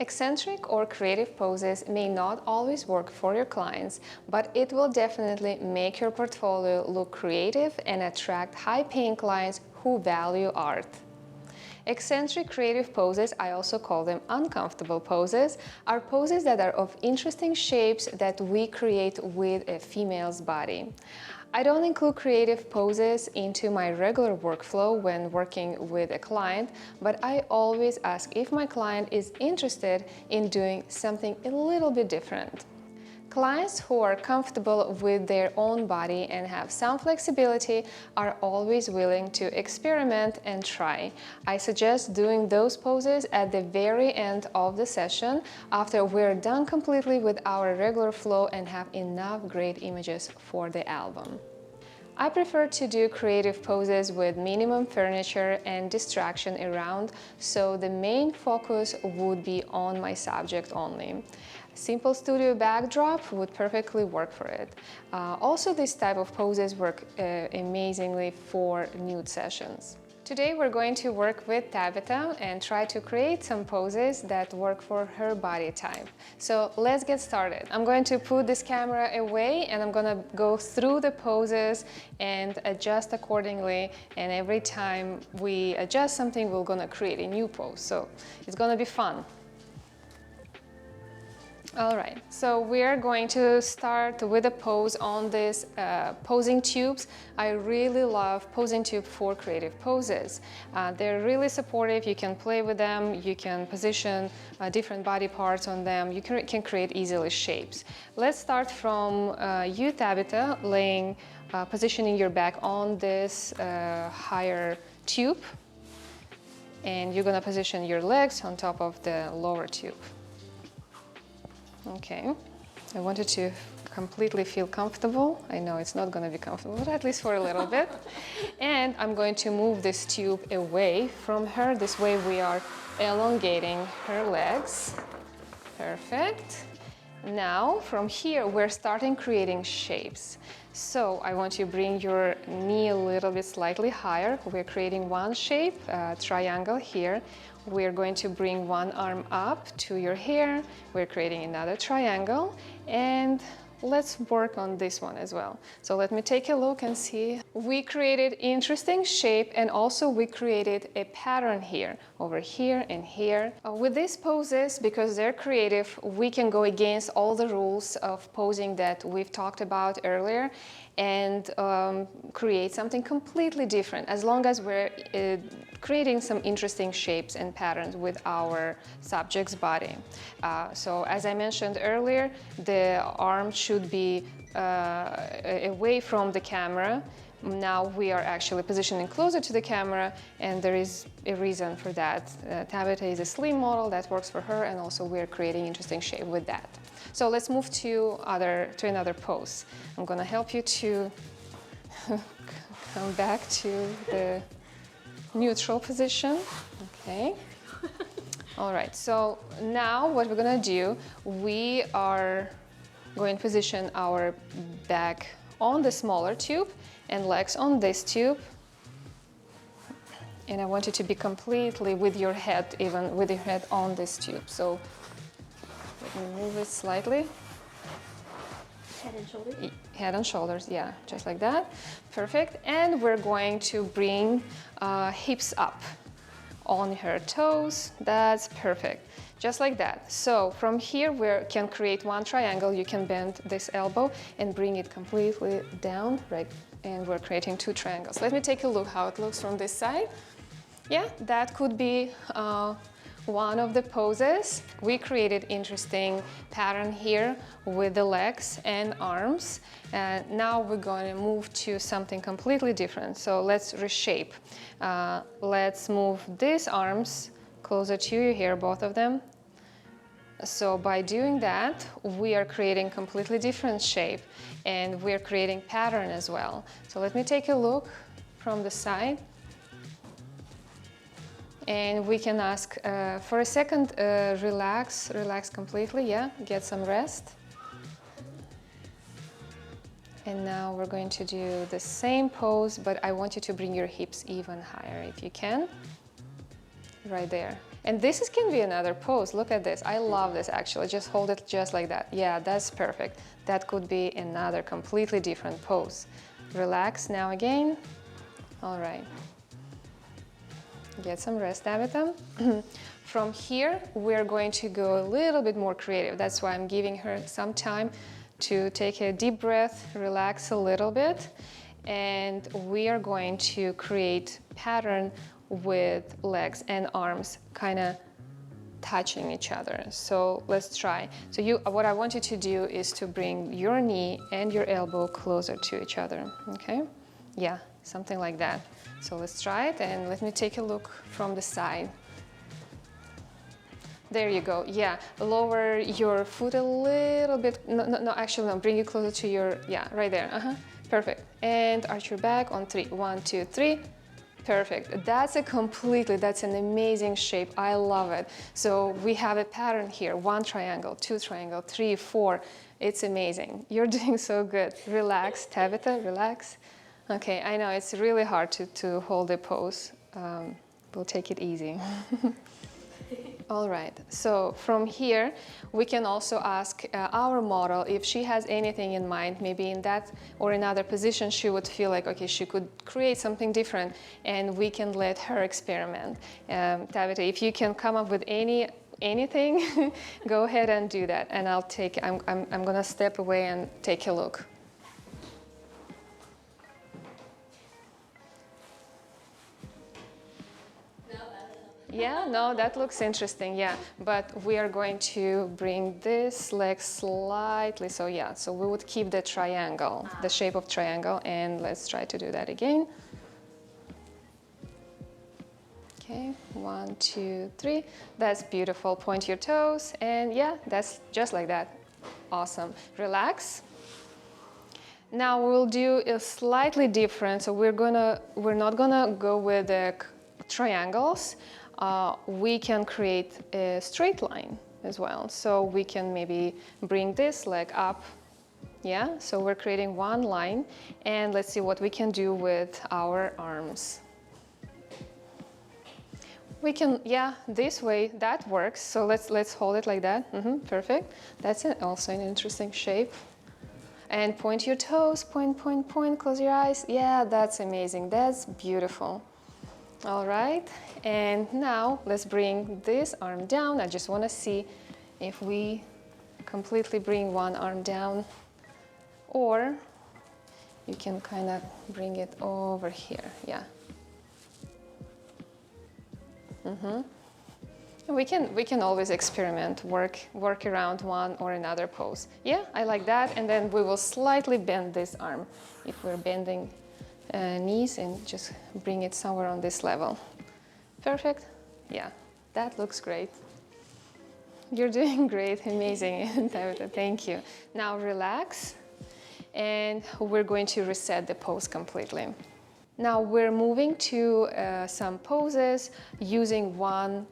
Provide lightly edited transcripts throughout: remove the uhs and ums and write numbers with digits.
Eccentric or creative poses may not always work for your clients, but it will definitely make your portfolio look creative and attract high-paying clients who value art. Eccentric creative poses, I also call them uncomfortable poses, are poses that are of interesting shapes that we create with a female's body. I don't include creative poses into my regular workflow when working with a client, but I always ask if my client is interested in doing something a little bit different. Clients who are comfortable with their own body and have some flexibility are always willing to experiment and try. I suggest doing those poses at the very end of the session after we're done completely with our regular flow and have enough great images for the album. I prefer to do creative poses with minimum furniture and distraction around, so the main focus would be on my subject only. Simple studio backdrop would perfectly work for it. Also, this type of poses work amazingly for nude sessions. Today we're going to work with Tabitha and try to create some poses that work for her body type. So let's get started. I'm going to put this camera away and I'm going to go through the poses and adjust accordingly, and every time we adjust something we're going to create a new pose. So it's going to be fun. All right, so we're going to start with a pose on this posing tubes. I really love posing tube for creative poses. They're really supportive. You can play with them. You can position different body parts on them. You can create easily shapes. Let's start from you, Tabitha, positioning your back on this higher tube. And you're going to position your legs on top of the lower tube. Okay, I wanted to completely feel comfortable. I know it's not going to be comfortable, but at least for a little bit. And I'm going to move this tube away from her. This way we are elongating her legs. Perfect. Now, from here, we're starting creating shapes. So I want you to bring your knee a little bit slightly higher. We're creating one shape, triangle here. We're going to bring one arm up to your hair. We're creating another triangle, and let's work on this one as well. So let me take a look and see. We created interesting shape, and also we created a pattern here, over here and here. With these poses, because they're creative, we can go against all the rules of posing that we've talked about earlier and create something completely different, as long as we're creating some interesting shapes and patterns with our subject's body. So as I mentioned earlier, the arm should be away from the camera. Now we are actually positioning closer to the camera, and there is a reason for that. Tabitha is a slim model, that works for her, and also we're creating interesting shape with that. So let's move to another pose. I'm gonna help you to come back to the neutral position. Okay. All right, so now what we're gonna do, we are going to position our back on the smaller tube and legs on this tube. And I want you to be completely with your head, even with your head on this tube. So let me move it slightly. Head and shoulders? Head and shoulders, yeah, just like that. Perfect. And we're going to bring hips up on her toes. That's perfect. Just like that. So from here we can create one triangle. You can bend this elbow and bring it completely down, right? And we're creating two triangles. Let me take a look how it looks from this side. Yeah, that could be one of the poses. We created interesting pattern here with the legs and arms. And now we're going to move to something completely different. So let's reshape. Let's move these arms closer to your hair, both of them. So by doing that, we are creating completely different shape, and we're creating pattern as well. So let me take a look from the side. And we can ask for a second, relax completely, yeah, get some rest. And now we're going to do the same pose, but I want you to bring your hips even higher if you can. Right there. And this can be another pose. Look at this. I love this actually. Just hold it just like that. Yeah, that's perfect. That could be another completely different pose. Relax now again. All right. Get some rest, Tabitha. From here, we're going to go a little bit more creative. That's why I'm giving her some time to take a deep breath, relax a little bit, and we are going to create pattern with legs and arms kind of touching each other. So let's try. So what I want you to do is to bring your knee and your elbow closer to each other, okay? Yeah, something like that. So let's try it, and let me take a look from the side. There you go. Yeah, lower your foot a little bit. No, actually, no. Bring it closer to your, yeah, right there. Perfect. And arch your back on 3. 1, 2, 3. Perfect. That's an amazing shape. I love it. So we have a pattern here. 1 triangle, 2 triangle, 3, 4. It's amazing. You're doing so good. Relax, Tabitha, relax. Okay, I know it's really hard to hold a pose. We'll take it easy. All right, so from here, we can also ask our model if she has anything in mind, maybe in that or another position she would feel like, okay, she could create something different, and we can let her experiment. Tabitha, if you can come up with anything, go ahead and do that, and I'm gonna step away and take a look. Yeah, no, that looks interesting, yeah. But we are going to bring this leg slightly, so yeah, so we would keep the triangle, the shape of triangle, and let's try to do that again. Okay, 1, 2, 3. That's beautiful. Point your toes, and yeah, that's just like that. Awesome. Relax. Now we'll do a slightly different, so we're not gonna go with the triangles. We can create a straight line as well. So we can maybe bring this leg up. Yeah, so we're creating one line, and let's see what we can do with our arms. We can, yeah, this way, that works. So let's hold it like that. Perfect. That's also an interesting shape. And point your toes, point, close your eyes. Yeah, that's amazing. That's beautiful. All right, and now let's bring this arm down. I just want to see if we completely bring one arm down, or you can kind of bring it over here, yeah. And we can always experiment, work around one or another pose. Yeah, I like that, and then we will slightly bend this arm if we're bending knees, and just bring it somewhere on this level. Perfect. Yeah, that looks great. You're doing great, amazing, Tabitha, thank you. Now relax, and we're going to reset the pose completely. Now we're moving to some poses using one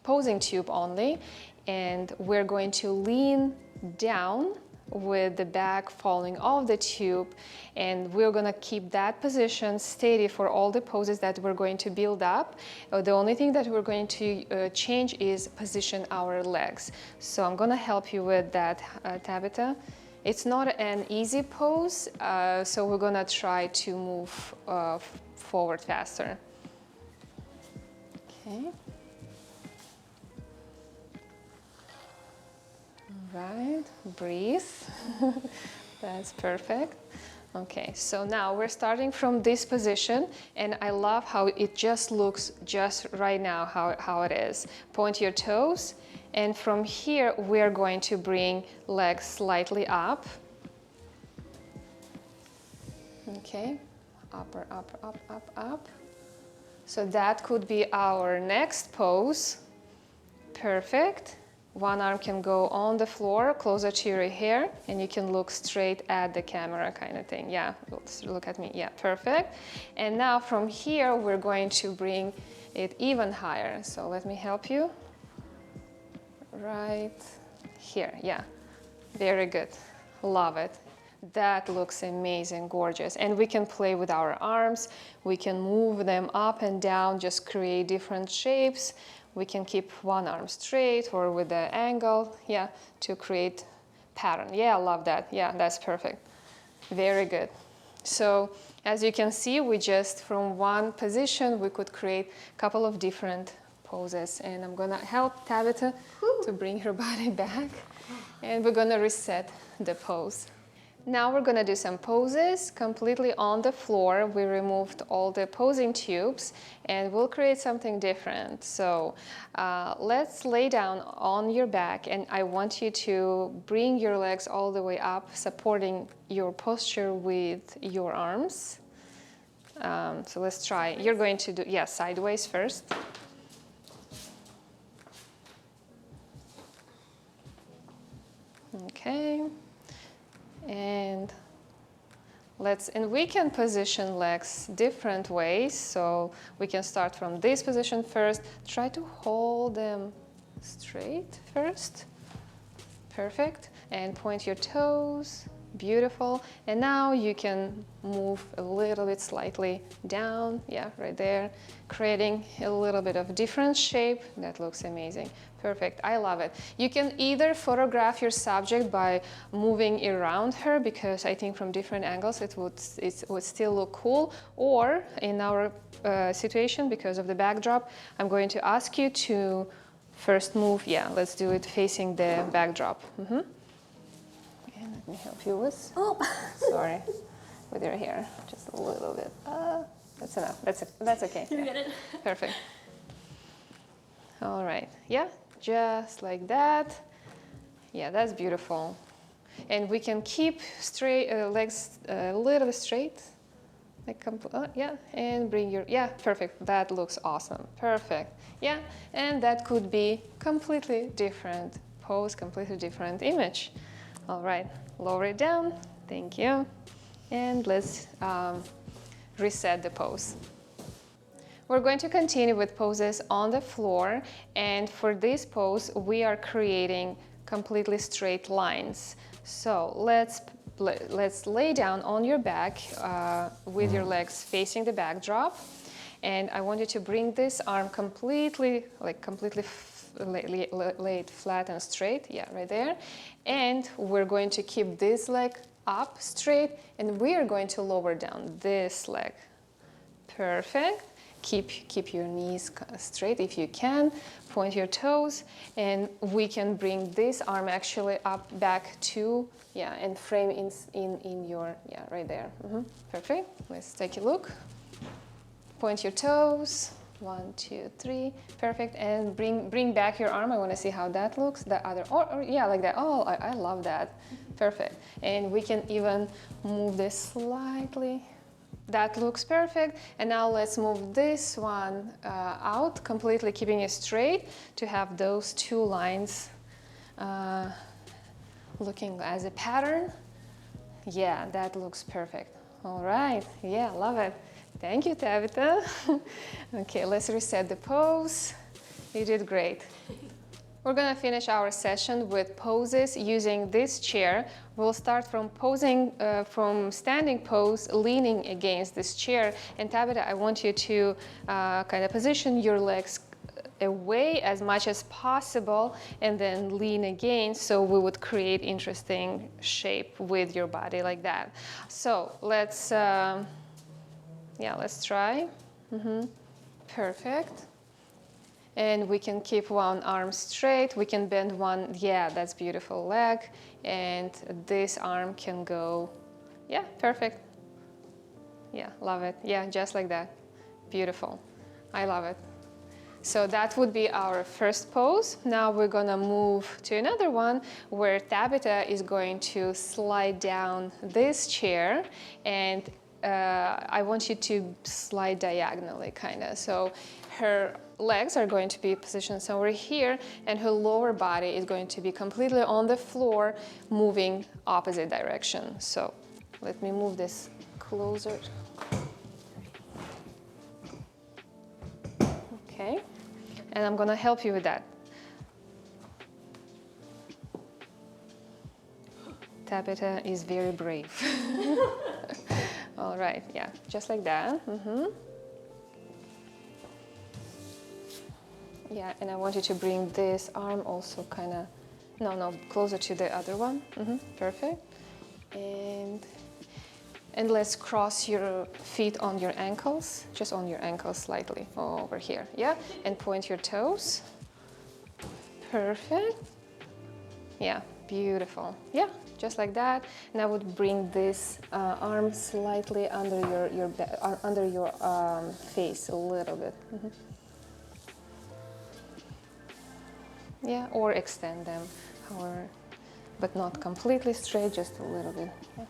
posing tube only, and we're going to lean down with the back falling off the tube, and we're gonna keep that position steady for all the poses that we're going to build up. The only thing that we're going to change is position our legs. So I'm gonna help you with that, Tabitha. It's not an easy pose, so we're gonna try to move forward faster. Okay. Right, breathe. That's perfect. Okay, so now we're starting from this position, and I love how it just looks just right now, how it is. Point your toes, and from here we're going to bring legs slightly up. Okay, upper, up. So that could be our next pose. Perfect. One arm can go on the floor, closer to your hair, and you can look straight at the camera kind of thing. Yeah, look at me. Yeah, perfect. And now from here, we're going to bring it even higher. So let me help you. Right here, yeah. Very good. Love it. That looks amazing, gorgeous. And we can play with our arms. We can move them up and down, just create different shapes. We can keep one arm straight or with the angle, yeah, to create pattern. Yeah, I love that. Yeah, that's perfect. Very good. So as you can see, we just from one position, we could create a couple of different poses. And I'm gonna help Tabitha to bring her body back. And we're gonna reset the pose. Now we're gonna do some poses completely on the floor. We removed all the posing tubes and we'll create something different. So let's lay down on your back, and I want you to bring your legs all the way up, supporting your posture with your arms. So let's try. You're going to do, yeah, sideways first. Okay. And we can position legs different ways. So we can start from this position first. Try to hold them straight first. Perfect. And point your toes. Beautiful. And now you can move a little bit slightly down. Yeah, right there. Creating a little bit of different shape. That looks amazing. Perfect. I love it. You can either photograph your subject by moving around her, because I think from different angles it would still look cool. Or in our situation, because of the backdrop, I'm going to ask you to first move. Yeah, let's do it facing the backdrop. Let me help you with. Oh, sorry, with your hair, just a little bit. That's enough. That's okay. You get it. Perfect. All right. Yeah, just like that. Yeah, that's beautiful. And we can keep straight legs a little straight. Like yeah, and bring your, yeah, perfect. That looks awesome. Perfect. Yeah, and that could be completely different pose, completely different image. All right, lower it down. Thank you. And let's reset the pose. We're going to continue with poses on the floor, and for this pose, we are creating completely straight lines. So let's lay down on your back with your legs facing the backdrop, and I want you to bring this arm completely lay it flat and straight. Yeah, right there. And we're going to keep this leg up straight, and we are going to lower down this leg. Perfect. Keep your knees straight if you can. Point your toes, and we can bring this arm actually up back to, yeah, and frame in your, yeah, right there. Perfect. Let's take a look. Point your toes. 1, 2, 3. Perfect. And bring back your arm. I want to see how that looks. The other, or yeah, like that. Oh, I love that. Perfect. And we can even move this slightly. That looks perfect. And now let's move this one out, completely keeping it straight, to have those two lines looking as a pattern. Yeah, that looks perfect. All right. Yeah, love it. Thank you, Tabitha. Okay, let's reset the pose. You did great. We're gonna finish our session with poses using this chair. We'll start from posing, from standing pose, leaning against this chair. And Tabitha, I want you to kind of position your legs away as much as possible and then lean again, so we would create interesting shape with your body like that. So let's let's try. Perfect. And we can keep one arm straight. We can bend one, yeah, that's beautiful, leg. And this arm can go, yeah, perfect. Yeah, love it. Yeah, just like that. Beautiful. I love it. So that would be our first pose. Now we're gonna move to another one where Tabitha is going to slide down this chair, and I want you to slide diagonally, kind of. So her legs are going to be positioned somewhere here, and her lower body is going to be completely on the floor, moving opposite direction. So let me move this closer. Okay, and I'm gonna help you with that. Tabitha is very brave. All right, yeah, just like that. Yeah, and I want you to bring this arm also kind of, no, closer to the other one. Perfect. And let's cross your feet on your ankles, just on your ankles slightly over here. Yeah, and point your toes. Perfect. Yeah, beautiful. Yeah, just like that. And I would bring this arm slightly under your face a little bit. Yeah, or extend them, however, but not completely straight, just a little bit. Yeah.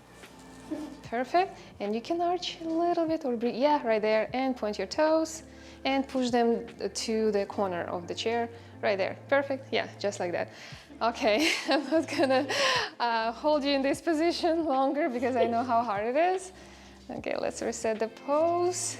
Perfect. And you can arch a little bit or breathe. Yeah, right there. And point your toes and push them to the corner of the chair. Right there. Perfect. Yeah, just like that. Okay, I'm not gonna hold you in this position longer because I know how hard it is. Okay, let's reset the pose.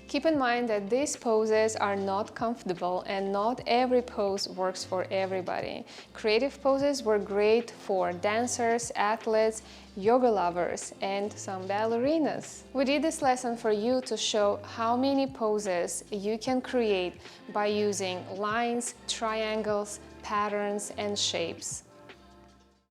Keep in mind that these poses are not comfortable and not every pose works for everybody. Creative poses were great for dancers, athletes, yoga lovers, and some ballerinas. We did this lesson for you to show how many poses you can create by using lines, triangles, patterns, and shapes.